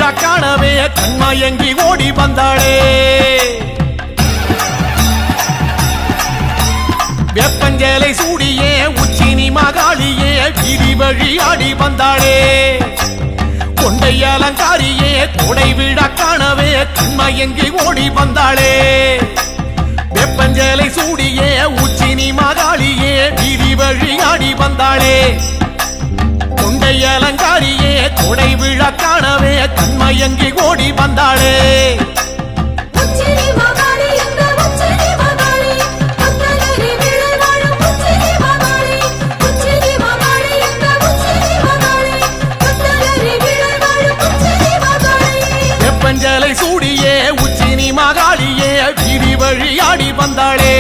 விழா காணவே கண்மயங்கி ஓடி வந்தாளே வெப்பஞ்சேலை சூடியே உச்சினி மகாளியே வீதி வழி ஆடி வந்தாளே கொண்டை அலங்காரியே கொடை விழா காணவே கண்மயங்கி ஓடி வந்தாளே வெப்பஞ்சேலை சூடியே உச்சினி மகாளியே வீதி வழி ஆடி வந்தாளே கொண்டை அலங்காரியே கொடை விழா காணவே கண்மயங்கி ஓடி வந்தாளே வெப்பஞ்சேலை சூடியே உச்சினி மகாளியே வீதி வழி ஆடி வந்தாளே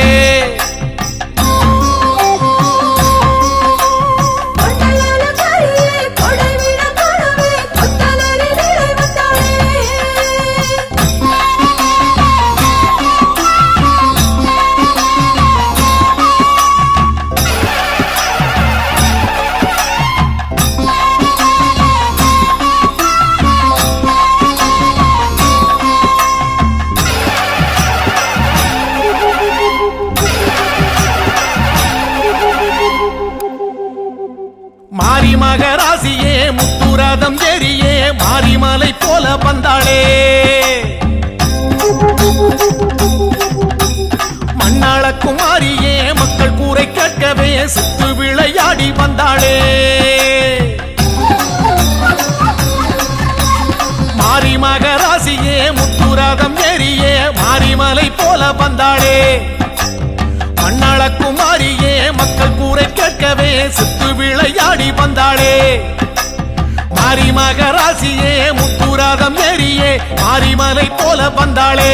மாரி மகராசியே முத்துராதம் ஏறியே மாரிமலை போல வந்தாளே மண்ணாள குமாரியே மக்கள் கூரை கேட்கவே சுத்து விளையாடி வந்தாளே மாரி மகராசியே முத்துராதம் ஏறியே மாரிமலை போல வந்தாளே மண்ணாள குமாரியே மக்கள் கூரை கேட்கவே சுத்து விளையாடி வந்தாளே மாரி மகராசியே முத்துராதம் ஏறியே மாரிமலை போல வந்தாளே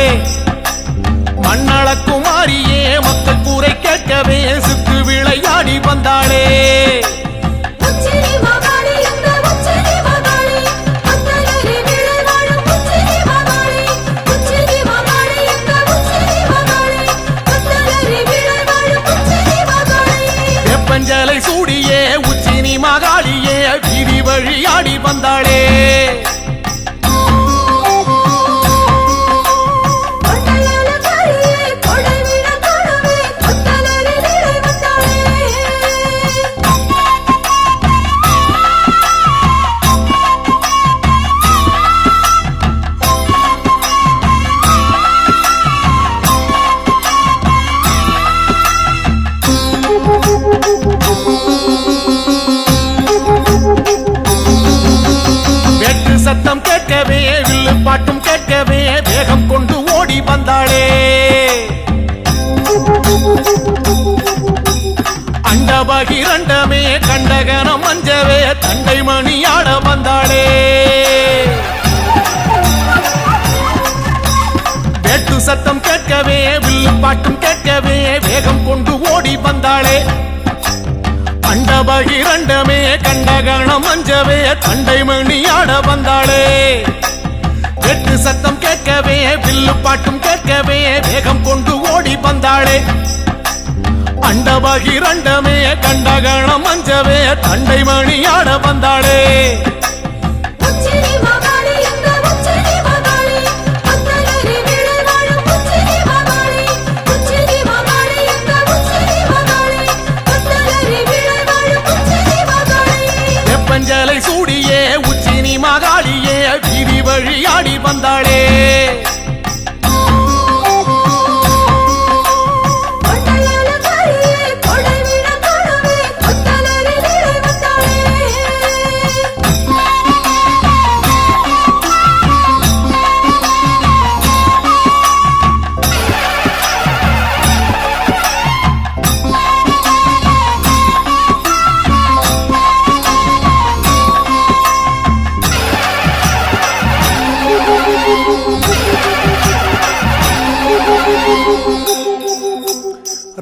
மண்ணாள குமாரியே மக்கள் கூரை கேட்கவே சுத்து விளையாடி வந்தாளே வெப்பஞ்சேலை சூடியே உச்சினி மகாளியே வீதி வழி ஆடி வந்தாளே சத்தம் கேட்கவே வில்லு பாட்டும் கேட்கவே வேகம் கொண்டு ஓடி வந்தாளே அண்டபகிரண்டமே கண்டகனம் மஞ்சவே தண்டை மணி ஆட வந்தாளே வேட்டு சத்தம் கேட்கவே வில்லு பாட்டும் கேட்கவே வேகம் கொண்டு ஓடி வந்தாளே அண்டபகிரண்டமே கண்டகணம் மஞ்சவே தண்டை மணி ஆட வந்தாளே வெட்டு சத்தம் கேட்கவே வில்லு பாட்டும் கேட்கவே வேகம் கொண்டு ஓடி வந்தாளே அண்டபகிரண்டமே கண்டகணம் மஞ்சவே தண்டை மணி ஆட வந்தாளே வெப்பஞ்சேலை சூடியே உச்சினி மகாளியே வீதி வழி ஆடி வந்தாளே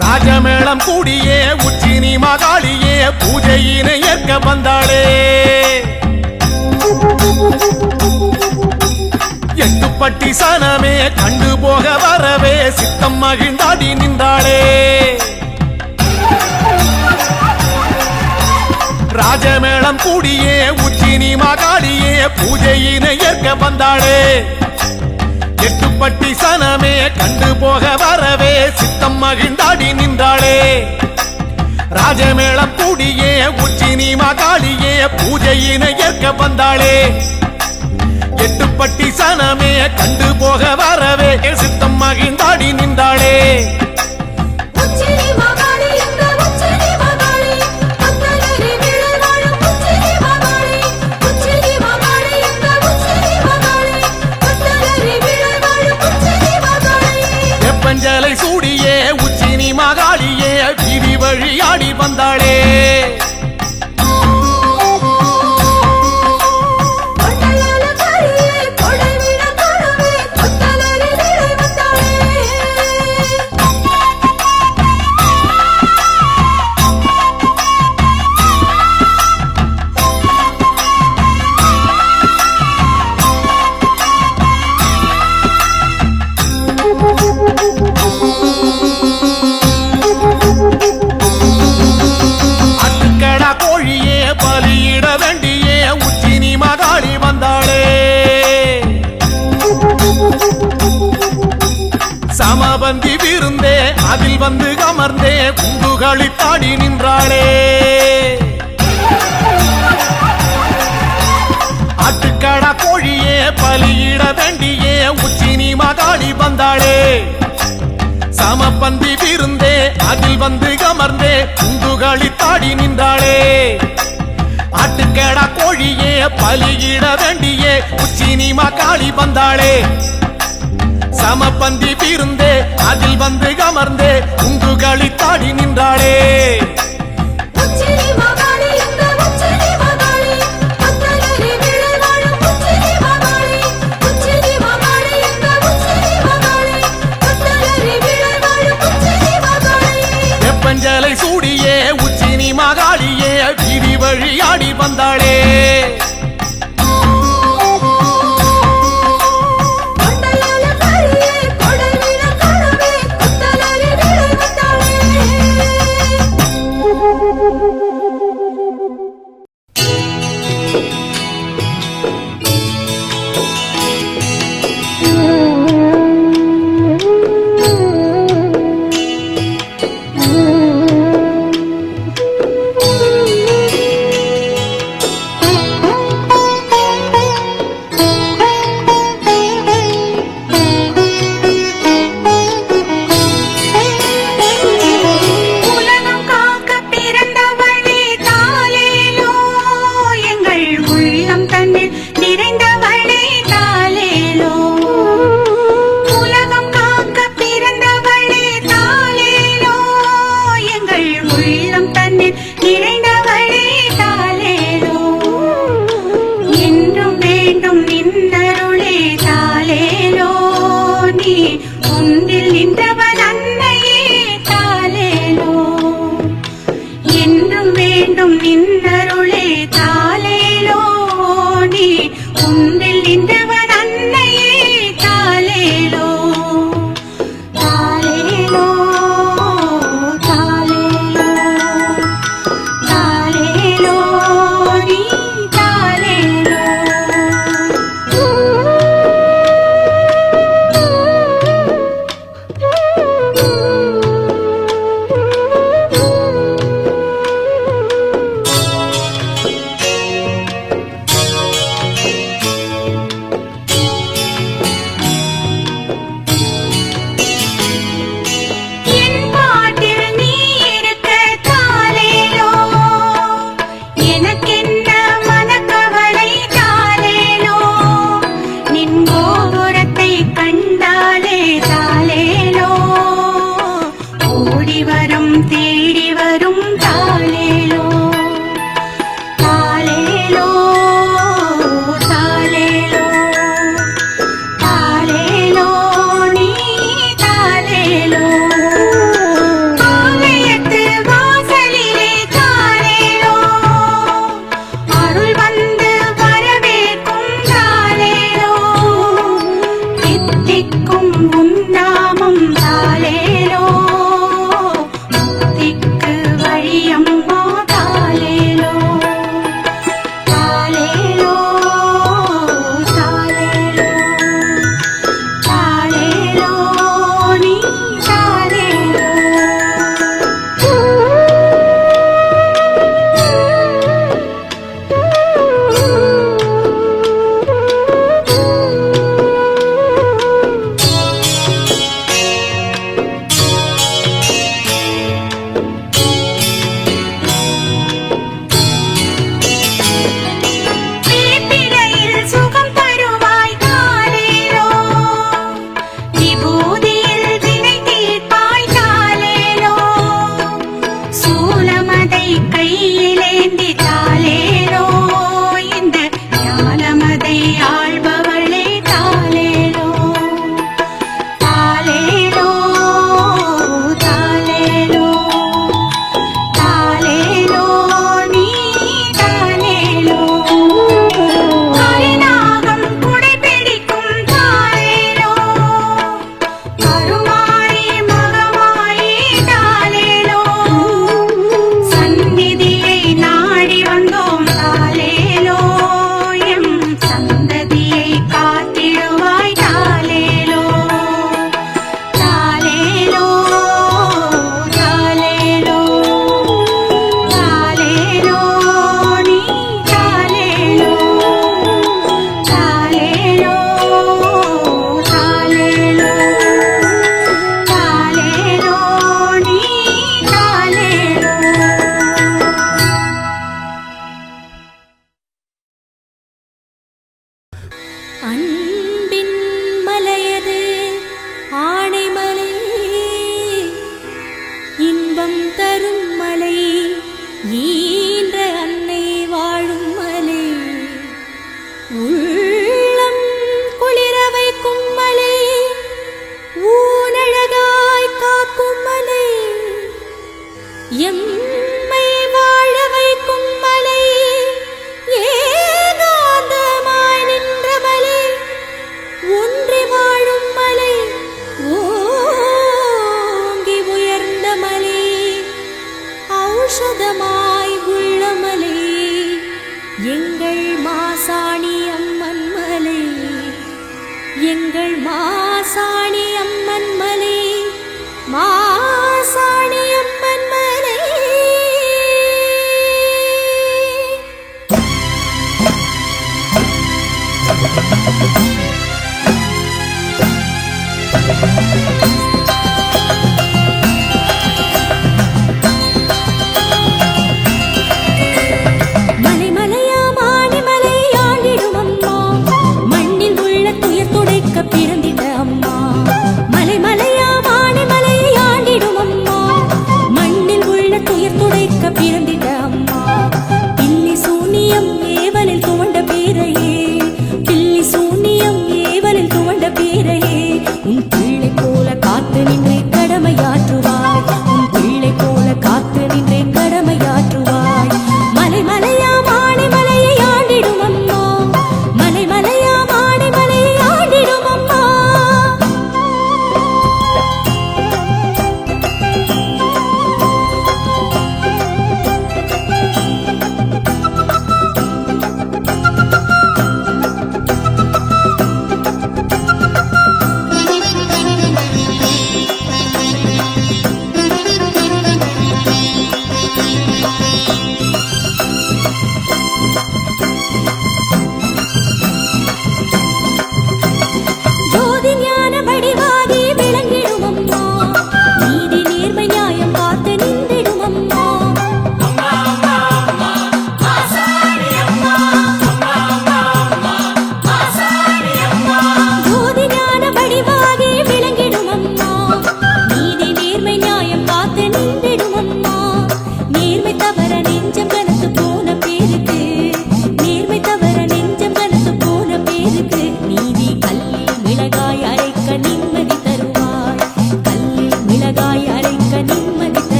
ராஜமேளம் கூடியே உச்சினி மகாளியே பூஜையினை ஏற்க வந்தாளே எட்டுப்பட்டி சனமே கண்டு போக வரவே சித்தம் மகிழ்ந்தாடி நின்றாளே ராஜமேளம் கூடியே உச்சினி மகாளியே பூஜையினை ஏற்க வந்தாளே எட்டுப்பட்டி சனமே கண்டு போக வரவே சித்தம் மகிழ்ந்தாடி நின்றாளே ராஜமேளம் கூடியே உச்சினி மகாளியே பூஜையினை ஏற்க வந்தாளே எட்டுப்பட்டி சனமே கண்டு போக வரவே சித்தம் மகிழ்ந்தாடி நின்றாளே பஞ்சலை சூடியே உச்சினி மகாளியே வீதி வழியாடி வந்தாளே பலியிட வேண்டியே உச்சினி மகாளி வந்தாளே சமபந்தி விருந்தே அதில் வந்து அமர்ந்தே குண்டுகளி தாடி நின்றாளே ஆட்டுக்கடா கோழியே பலியிட வேண்டியே உச்சினி மகாளி வந்தாளே சமபந்தி விருந்தே அதில் வந்து அமர்ந்தே குண்டுகளி தாடி நின்றாளே ஆட்டுக்கடா கோழியே பலியிட வேண்டியே உச்சினி மகாளி வந்தாளே சமபந்தி விருந்தே அதில் வந்து அமர்ந்தே குண்டுகளி தாடி நின்றாளே பஞ்சலை சூடியே உச்சினி மகாளியே வீதி வழியாடி வந்தாளே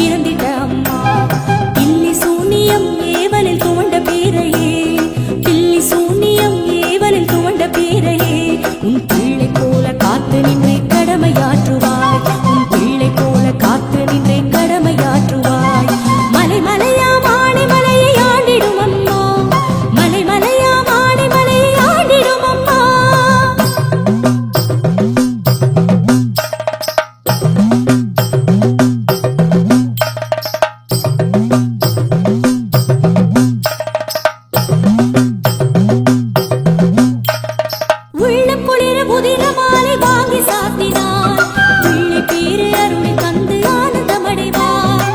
பிறந்திட்ட அம்மா பில்லி சூனியம் ஏவலில் துவண்ட பேரையே பில்லி சூனியம் ஏவலில் துவண்ட பேரையே உன் பிள்ளை போல காத்து நின்றே கடமையாற்றுவாய் உன் பிள்ளை போல காத்து நின்றே கடமையாற்றுவாய் மலை மலையா மாடி மலையை ஆண்டிடும் அம்மா மலை மலையா மாடி மலையை ஆண்டிடும் அம்மா உள்ளம் குளிர புதின மாலை வாங்கி சாத்தினார் பிள்ளை பேரு அருளை தந்து ஆனந்தமடைவார்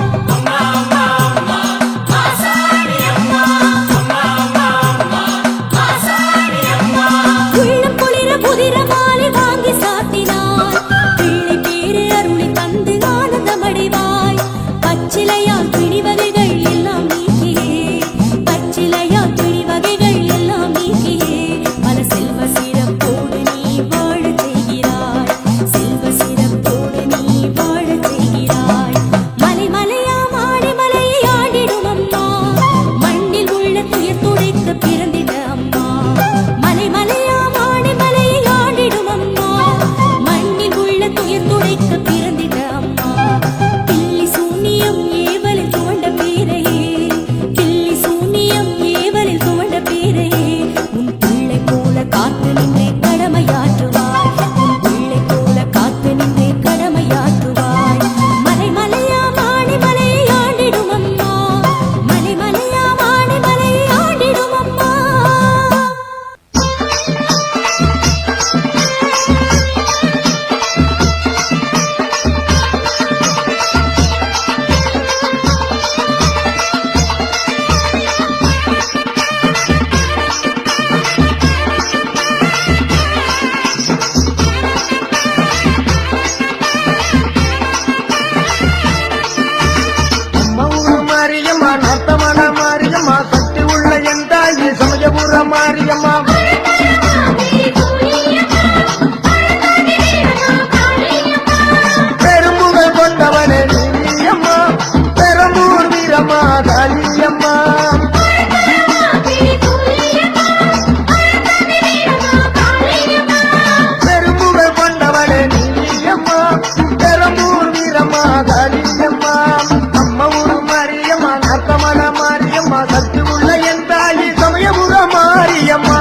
உள்ளம் குளிர புதின மாலை வாங்கி சாத்தினார் பிள்ளை பேரு அருளை தந்து ஆனந்தமடைவாய் பச்சிலையால் பிணி வகைகள் எல்லாம் நீக்கியே பச்சிலையால் பிணி வகைகள் எல்லாம் நீக்கியே பல செல்வ சிறப்போடு நீ வாழச் செய்கிறாய் செல்வ சிறப்போடு நீ வாழச் செய்கிறாய் மலை மலையா மாடி மலையை ஆடிடும் அம்மா மண்ணில் உள்ள துயர் துடைக்க பிறந்திட அம்மா மலை மலையா மாடி மலையை ஆடிடும் அம்மா மண்ணில் உள்ள துயர் துடைக்க பிறந்திட அம்மா பில்லி சூனியம் ஏவலில் துவண்ட பேரையே பில்லி சூனியம் ஏவலில் துவண்ட பேரையே உன் பிள்ளை போல காத்து நின்றே கடமையாற்றுவாய் உன் பிள்ளை போல காத்து நின்றே கடமையாற்றுவாய் மலை மலையா மாடி மலையை ஆண்டிடும் அம்மா மலை மலையா மாடி மலையை ஆண்டிடும் அம்மா அம்மா மாரியம்மா நாத்தமான மாரியம்மா சக்தி உள்ள என் தாயி சமயபுர மாரியம்மா பெரும்புகழ் கொண்டவனே நீயம்மா பெரம்பூர் வீரம்மா காளியம்மா பெரும்புகழ் கொண்டவனே நீயம்மா பெரம்பூர் வீரம்மா காளியம்மா அம்மா ஊரு மாரியம்மா நாத்தமான மாரியம்மா சக்தி உள்ள என் தாயி சமயபுர மாரியம்மா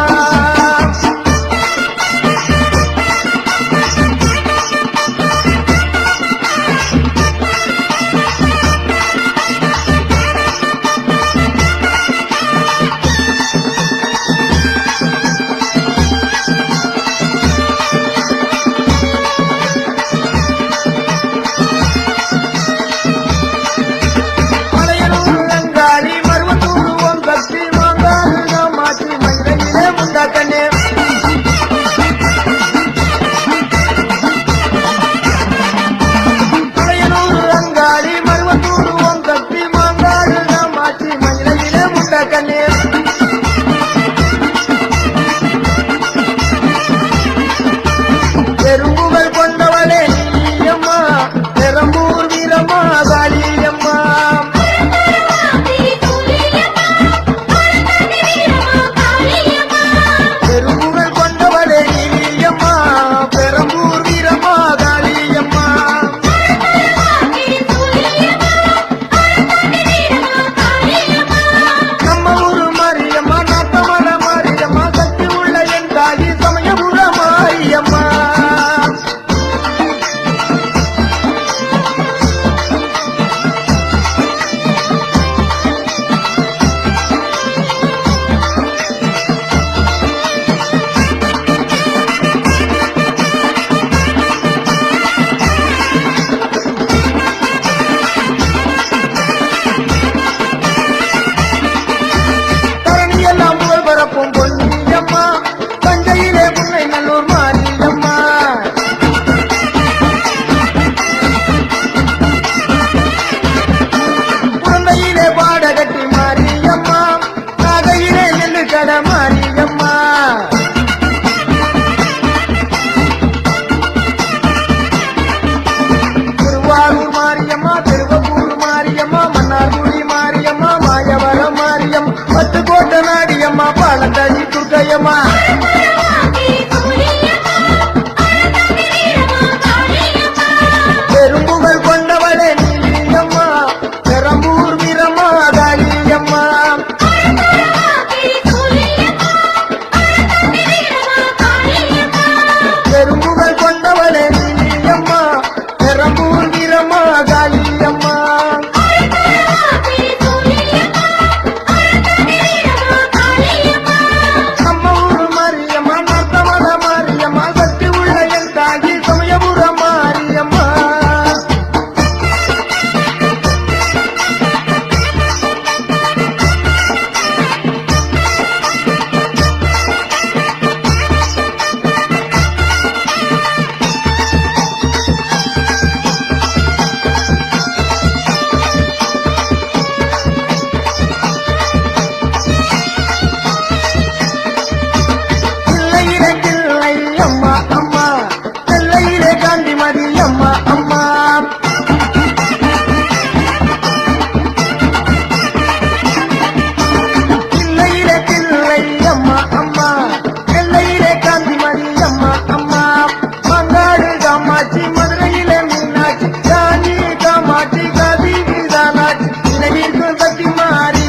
தானாச்சு நினைவிருக்கும் சக்தி மாறி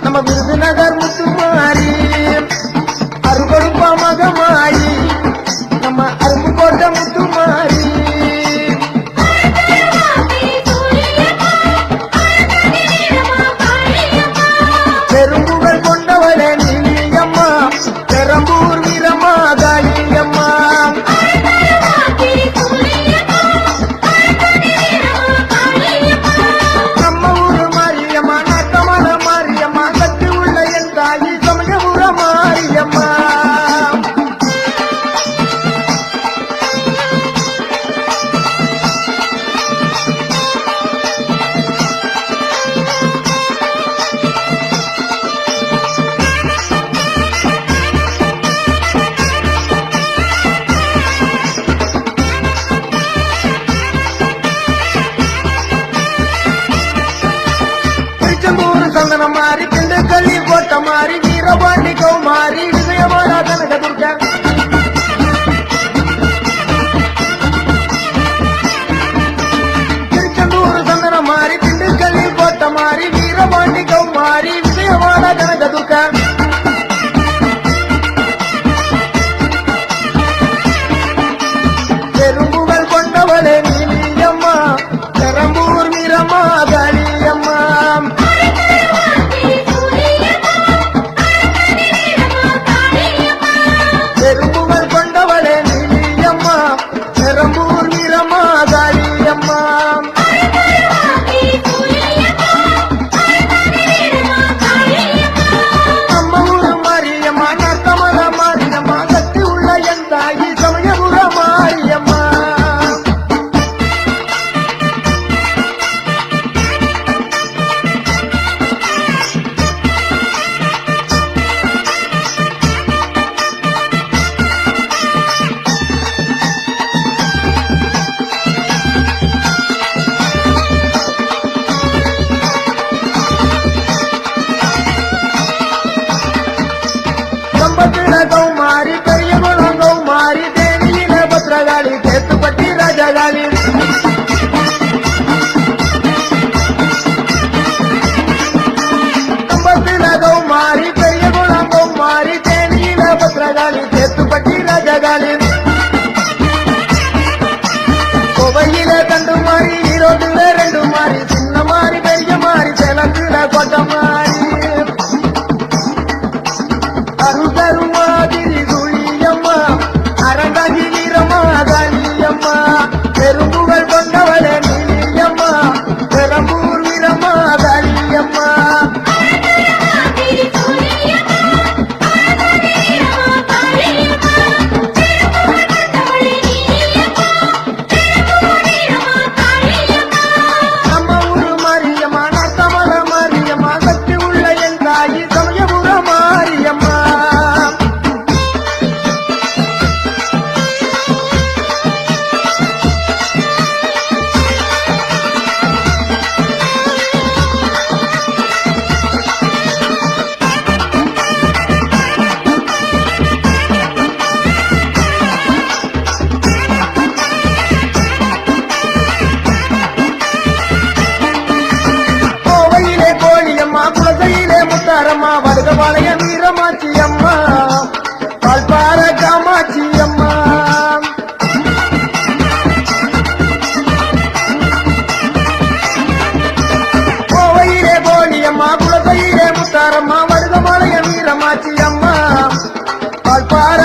நம்ம விருதுநகர் முத்து மாறி அருகொடுப்பா மகமாயி நம்ம அரும்பு கோட்டை முத்து மாறி பெரும்புகள் கொண்டவளே நீலியம்மா பெரம்பூர் வீரம்மா காளியம்மா நம்ம ஊரு மாரியம்மா நாட்டமல மாரியம்மா கட்டி உள்ள என் தாயி சமயபுர மாரியம்மா திருச்செந்தூர் சந்தனம் மாறி திண்டுக்கல்லி கோட்டை மாறி வீரபாண்டி கௌமாரி விஜயவாடா கனகதுர்கா திருச்செந்தூர் சந்தனம் மாறி திண்டுக்கல்லி கோட்டை மாறி வீரபாண்டி கௌமாரி விஜயவாடா கனகதுர்கா பெரும்புகள் கொண்டவளே நீலியம்மா பெரம்பூர் வீரம்மா காளியம்மா பெரும்புகள் கொண்டவளே நீலியம்மா பெரம்பூர் வீரம்மா காளியம்மா நம்ம ஊரு மாரியம்மா நத்தமல மாரியம்மா சக்தி உள்ள என் தாயி சமயபுர மாரியம்மா கம்பத்தில கௌமாரி பெரிய குளம் கௌமாரி தேனியில பத்ரகாளி சேத்துப்பட்டி ராஜகாளி கம்பத்தில கௌமாரி பெரிய குளம் கௌமாரி தேனியில பத்ரகாளி சேத்துப்பட்டி ராஜகாளி கோவையில கண்டு மாறி ஈரோடுல ரெண்டு மாறி சின்ன மாறி பெரிய மாறி சேலத்துல கொட்ட மாறி அருகருமாதிரி துளியம்மா அரண்டாகி வீரம்மா காளியம்மா பெரும்புகள் கொண்டவளே நீலியம்மா பெரம்பூர் வீரம்மா காளியம்மா நம்ம ஊரு மாரியம்மா நாட்டமல மாரியம்மா சக்தி உள்ள என் தாயி சமயபுர மாரியம்மா கோவையிலே கோழியம்மா குலசையிலே முத்தாரம்மா வடுகபாளைய வீரமாச்சி அம்மா பால்பார காமாட்சி அம்மா கோவையிலே கோழியம்மா குலசையிலே முத்தாரம்மா வடுகபாளைய வீரமாச்சி அம்மா பால்பார